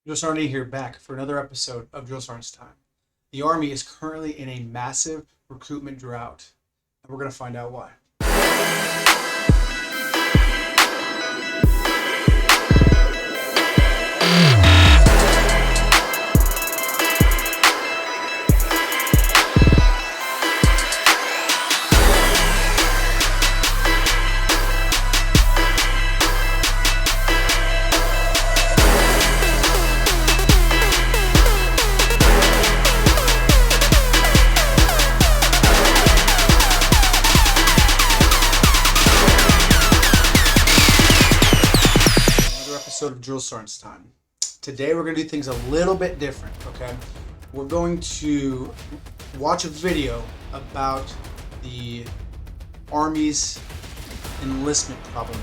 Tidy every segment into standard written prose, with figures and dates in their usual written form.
Joe Sarney here, back for another episode of Joe Sarney's Time. The Army is currently in a massive recruitment drought, and we're going to find out why. Episode of Drill Sergeant's Time. Today we're going to do things a little bit different, okay? We're going to watch a video about the Army's enlistment problem,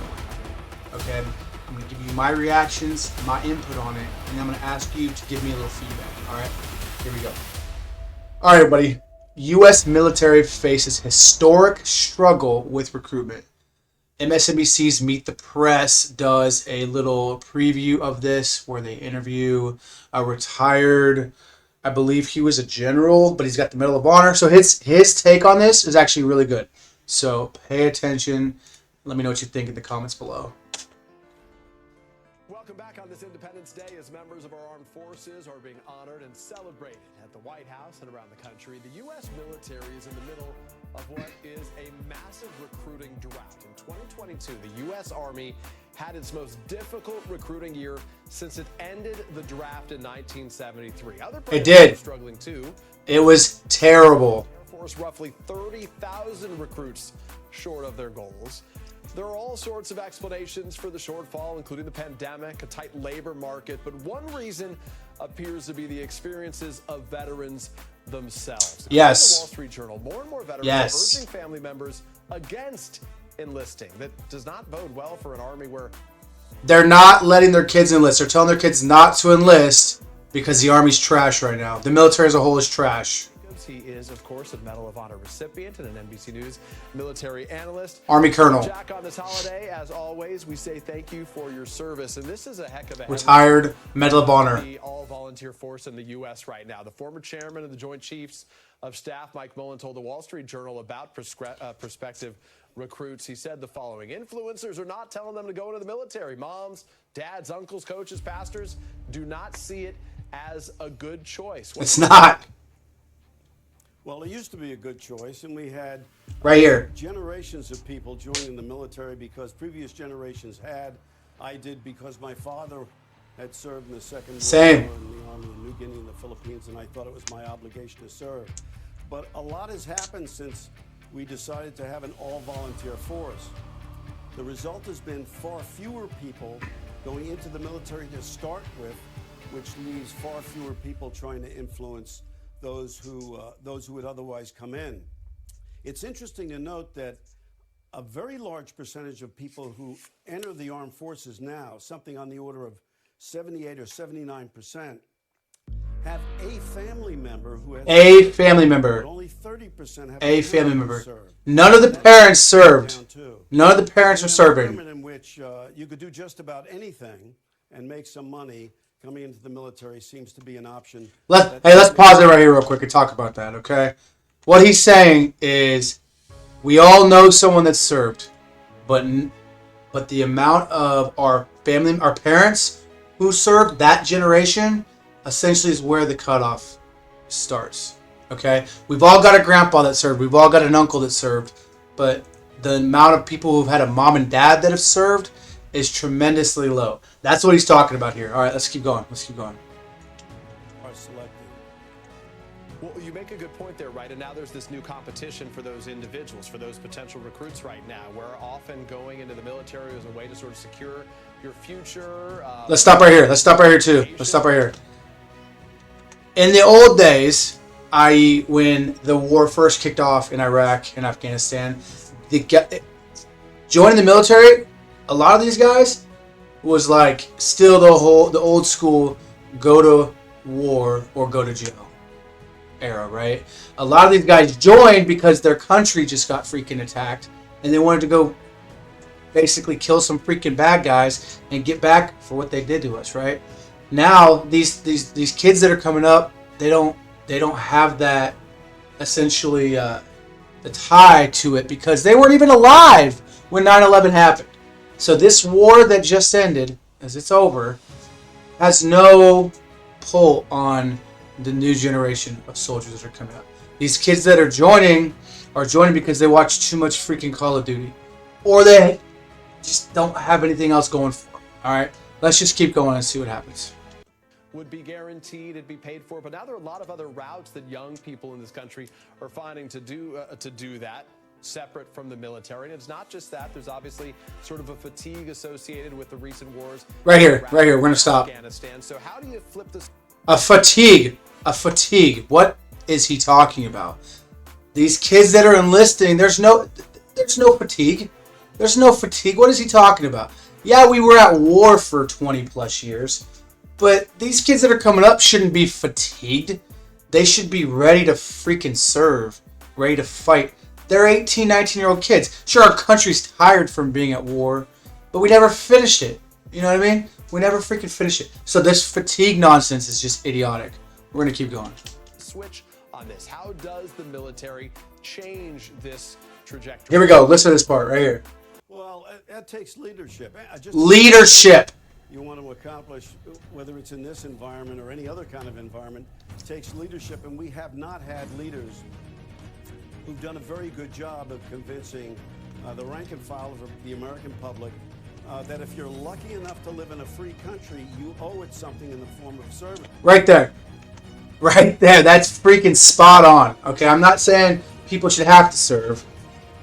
okay? I'm going to give you my reactions, my input on it, and I'm going to ask you to give me a little feedback, alright? Here we go. Alright, everybody. U.S. military faces historic struggle with recruitment. MSNBC's Meet the Press does a little preview of this where they interview a retired, I believe he was a general, but he's got the Medal of Honor. So his take on this is actually really good. So pay attention. Let me know what you think in the comments below. Welcome back on this Independence Day as members of our armed forces are being honored and celebrated at the White House and around the country. The U.S. military is in the middle of what is a massive recruiting drought. In 2022, the U.S. Army had its most difficult recruiting year since it ended the draft in 1973. Other It did. Are struggling too. It was terrible. Air Force roughly 30,000 recruits short of their goals. There are all sorts of explanations for the shortfall, including the pandemic, a tight labor market, but one reason appears to be the experiences of veterans themselves. Yes. In the Wall Street Journal, more and more veterans Yes. are urging family members against enlisting. That does not bode well for an army where They're not letting their kids enlist. They're telling their kids not to enlist because the Army's trash right now. The military as a whole is trash. he is, of course, a Medal of Honor recipient and an NBC News military analyst. Army Colonel. Jack, on this holiday, as always, we say thank you for your service. And this is a heck of a Retired Medal of Honor. The all-volunteer force in the U.S. right now. The former chairman of the Joint Chiefs of Staff, Mike Mullen, told the Wall Street Journal about prospective recruits. He said the following: influencers are not telling them to go into the military. Moms, dads, uncles, coaches, pastors do not see it as a good choice. It's not. Well, it used to be a good choice, and we had Right here. generations of people joining the military because previous generations had. I did because my father had served in the Second World Same. War in the Army in New Guinea and the Philippines, and I thought it was my obligation to serve. But a lot has happened since we decided to have an all-volunteer force. The result has been far fewer people going into the military to start with, which leaves far fewer people trying to influence those who would otherwise come in. It's interesting to note that a very large percentage of people who enter the armed forces now, something on the order of 78 or 79%, have a family member who has A family member. but only 30% have A family member. served. None of the parents served. None of the parents are An serving. environment in which you could do just about anything and make some money. Coming into the military seems to be an option. Let's pause it right here real quick and talk about that, okay? What he's saying is we all know someone that's served, but the amount of our parents who served, that generation, essentially is where the cutoff starts, okay? We've all got a grandpa that served. We've all got an uncle that served, but the amount of people who've had a mom and dad that have served is tremendously low. That's what he's talking about here. All right, let's keep going. Let's keep going. Are selected. Well, you make a good point there, right? And now there's this new competition for those individuals, for those potential recruits right now, where often going into the military is a way to sort of secure your future. Let's stop right here. Let's stop right here, too. Let's stop right here. In the old days, i.e. when the war first kicked off in Iraq and Afghanistan, joining the military, a lot of these guys was like still the old school go to war or go to jail era, right? A lot of these guys joined because their country just got freaking attacked and they wanted to go basically kill some freaking bad guys and get back for what they did to us, right? Now these kids that are coming up, they don't have that essentially the tie to it because they weren't even alive when 9/11 happened. So this war that just ended, as it's over, has no pull on the new generation of soldiers that are coming up. These kids that are joining because they watch too much freaking Call of Duty, or they just don't have anything else going for them. All right, let's just keep going and see what happens. Would be guaranteed, it'd be paid for, but now there are a lot of other routes that young people in this country are finding to do that, separate from the military. And it's not just that. There's obviously sort of a fatigue associated with the recent wars. Right here. We're gonna stop. Afghanistan. So how do you flip this? A fatigue. What is he talking about? These kids that are enlisting, there's no fatigue. There's no fatigue. What is he talking about? Yeah, we were at war for 20 plus years. But these kids that are coming up shouldn't be fatigued. They should be ready to freaking serve, ready to fight. They're 18, 19-year-old kids. Sure, our country's tired from being at war, but we never finished it. You know what I mean? We never freaking finished it. So this fatigue nonsense is just idiotic. We're going to keep going. Switch on this. How does the military change this trajectory? Here we go. Listen to this part right here. Well, that takes leadership. Leadership. You want to accomplish, whether it's in this environment or any other kind of environment, it takes leadership, and we have not had leaders who've done a very good job of convincing the rank and file of the American public that if you're lucky enough to live in a free country, you owe it something in the form of service. Right there. That's freaking spot on. Okay, I'm not saying people should have to serve.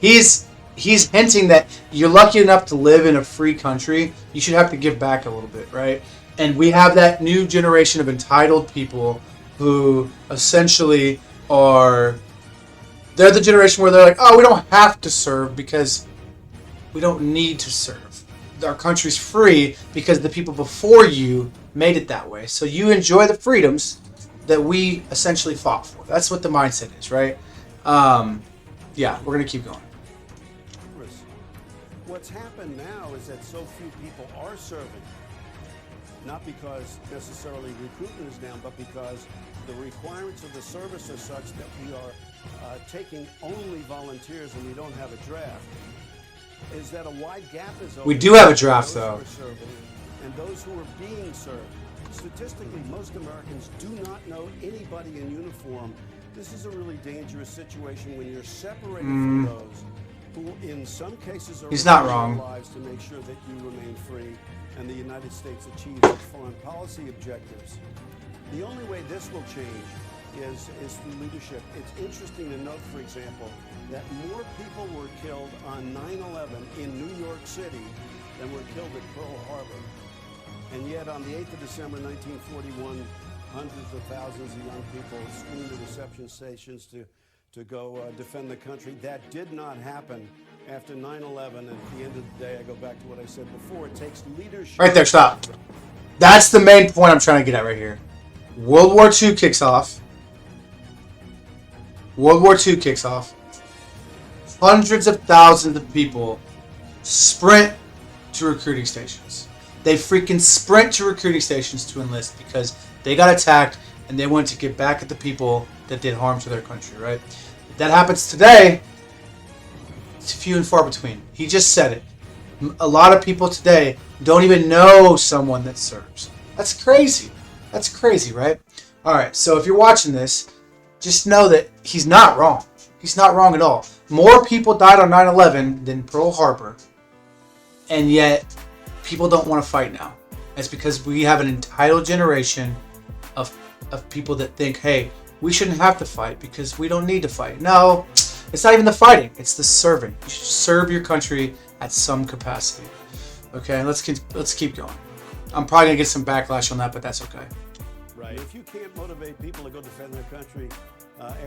He's hinting that you're lucky enough to live in a free country, you should have to give back a little bit, right? And we have that new generation of entitled people who essentially they're the generation where they're like, oh, we don't have to serve because we don't need to serve. Our country's free because the people before you made it that way. So you enjoy the freedoms that we essentially fought for. That's what the mindset is, right? Yeah, we're going to keep going. What's happened now is that so few people are serving, not because necessarily recruitment is down, but because the requirements of the service are such that we are taking only volunteers and we don't have a draft. Is that a wide gap is open? We do have a draft, though. And those who are being served. Statistically, most Americans do not know anybody in uniform. This is a really dangerous situation when you're separated from those who in some cases are He's not wrong. lives to make sure that you remain free and the United States achieves its foreign policy objectives. The only way this will change is through leadership. It's interesting to note, for example, that more people were killed on 9/11 in New York City than were killed at Pearl Harbor. And yet on the 8th of December 1941, hundreds of thousands of young people streamed to reception stations to go defend the country. That did not happen after 9/11. And at the end of the day, I go back to what I said before. It takes leadership. Right there, stop. That's the main point I'm trying to get at right here. World War II kicks off. Hundreds of thousands of people sprint to recruiting stations. They freaking sprint to recruiting stations to enlist because they got attacked and they wanted to get back at the people that did harm to their country, right? If that happens today, it's few and far between. He just said it. A lot of people today don't even know someone that serves. That's crazy. That's crazy, right? All right, so if you're watching this, just know that he's not wrong. He's not wrong at all. More people died on 9/11 than Pearl Harbor, and yet people don't want to fight now. It's because we have an entitled generation of people that think, hey, we shouldn't have to fight because we don't need to fight. No, it's not even the fighting. It's the serving. You should serve your country at some capacity. Okay, let's keep going. I'm probably going to get some backlash on that, but that's okay. Right. If you can't motivate people to go defend their country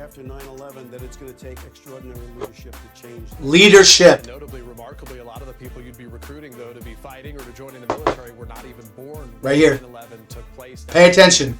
after 9/11, then it's going to take extraordinary leadership to change. Leadership. Notably, remarkably, a lot of the people you'd be recruiting, though, to be fighting or to join in the military were not even born right here. when 9/11 took place. Pay attention.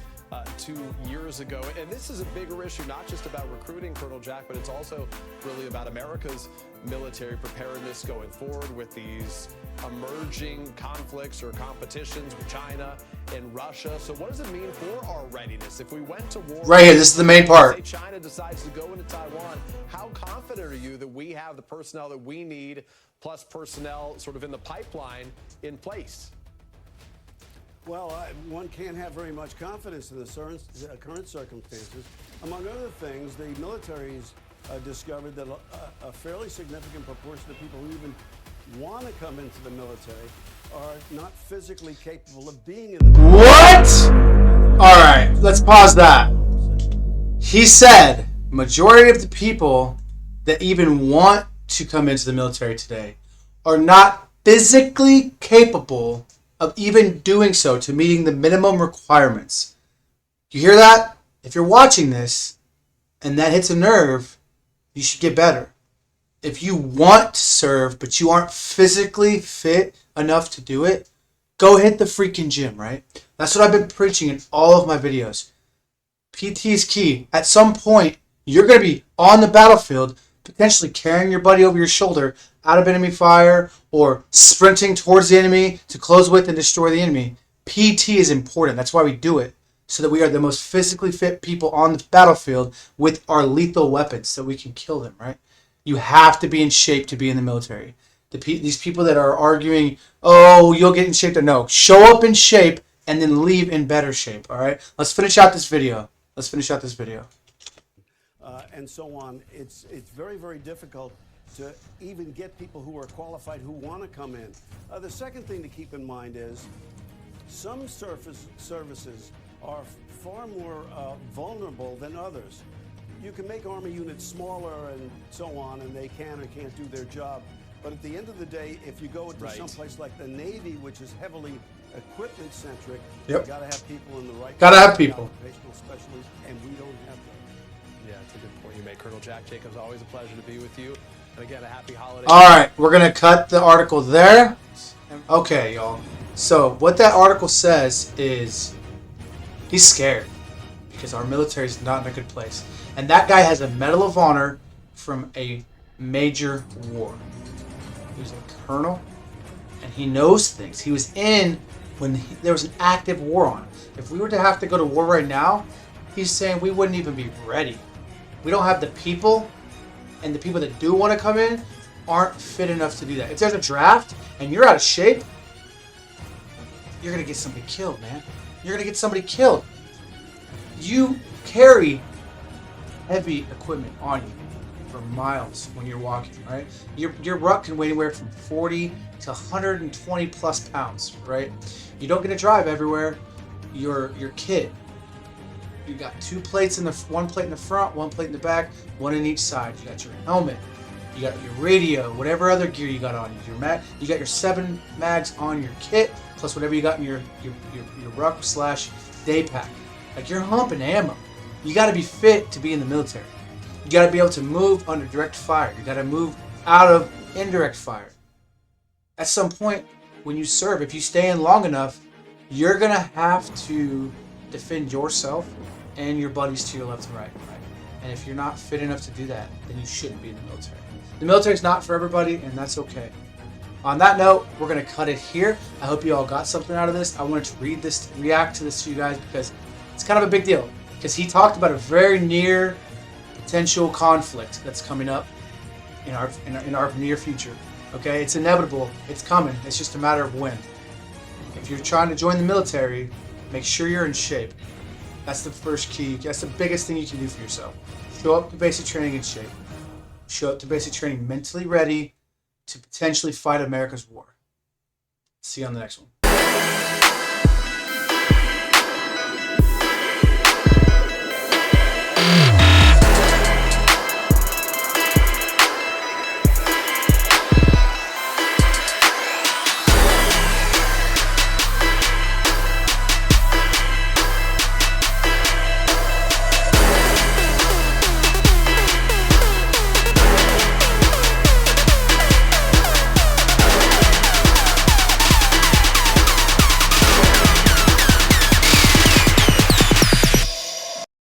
2 years ago. And this is a bigger issue, not just about recruiting, Colonel Jack, but it's also really about America's military preparedness going forward with these emerging conflicts or competitions with China and Russia. So what does it mean for our readiness? If we went to war... Right here, this is the main part. Say China decides to go into Taiwan, how confident are you that we have the personnel that we need, plus personnel sort of in the pipeline in place? Well, one can't have very much confidence in the current circumstances. Among other things, the military's discovered that a fairly significant proportion of people who even want to come into the military are not physically capable of being in the military. What? All right, let's pause that. He said majority of the people that even want to come into the military today are not physically capable of even doing so, to meeting the minimum requirements. You hear that? If you're watching this and that hits a nerve, you should get better. If you want to serve but you aren't physically fit enough to do it, go hit the freaking gym, right? That's what I've been preaching in all of my videos. PT is key. At some point, you're going to be on the battlefield, potentially carrying your buddy over your shoulder out of enemy fire or sprinting towards the enemy to close with and destroy the enemy. PT is important. That's why we do it, so that we are the most physically fit people on the battlefield with our lethal weapons so we can kill them, right? You have to be in shape to be in the military. These people that are arguing, oh, you'll get in shape. No, show up in shape and then leave in better shape, all right? Let's finish out this video. And so on. It's very, very difficult to even get people who are qualified who want to come in. The second thing to keep in mind is some services are far more vulnerable than others. You can make Army units smaller and so on, and they can or can't do their job. But at the end of the day, if you go into someplace like the Navy, which is heavily equipment-centric, you've got to have people in the right... Got to have people. ...occupational specialists, and we don't have them. Yeah, it's a good point you make, Colonel Jack Jacobs. Always a pleasure to be with you. And again, a happy holiday. All right, we're going to cut the article there. Okay, y'all. So what that article says is he's scared because our military is not in a good place. And that guy has a Medal of Honor from a major war. He was a colonel, and he knows things. He was in when there was an active war on. If we were to have to go to war right now, he's saying we wouldn't even be ready. We don't have the people, and the people that do want to come in aren't fit enough to do that. If there's a draft and you're out of shape, you're going to get somebody killed, man. You're going to get somebody killed. You carry heavy equipment on you for miles when you're walking, right? Your ruck can weigh anywhere from 40 to 120 plus pounds, right? You don't get to drive everywhere. Your kit, you got one plate in the front, one plate in the back, one in each side. You got your helmet, you got your radio, whatever other gear you got on you. You got your 7 mags on your kit, plus whatever you got in your ruck / day pack. Like, you're humping ammo. You got to be fit to be in the military. You got to be able to move under direct fire. You got to move out of indirect fire. At some point, when you serve, if you stay in long enough, you're going to have to defend yourself and your buddies to your left and right. And if you're not fit enough to do that, then you shouldn't be in the military. The military is not for everybody, and that's okay. On that note, we're going to cut it here. I hope you all got something out of this. I wanted to react to this to you guys because it's kind of a big deal. Because he talked about a very near potential conflict that's coming up in our near future. Okay, it's inevitable. It's coming. It's just a matter of when. If you're trying to join the military, make sure you're in shape. That's the first key. That's the biggest thing you can do for yourself. Show up to basic training in shape. Show up to basic training mentally ready to potentially fight America's war. See you on the next one.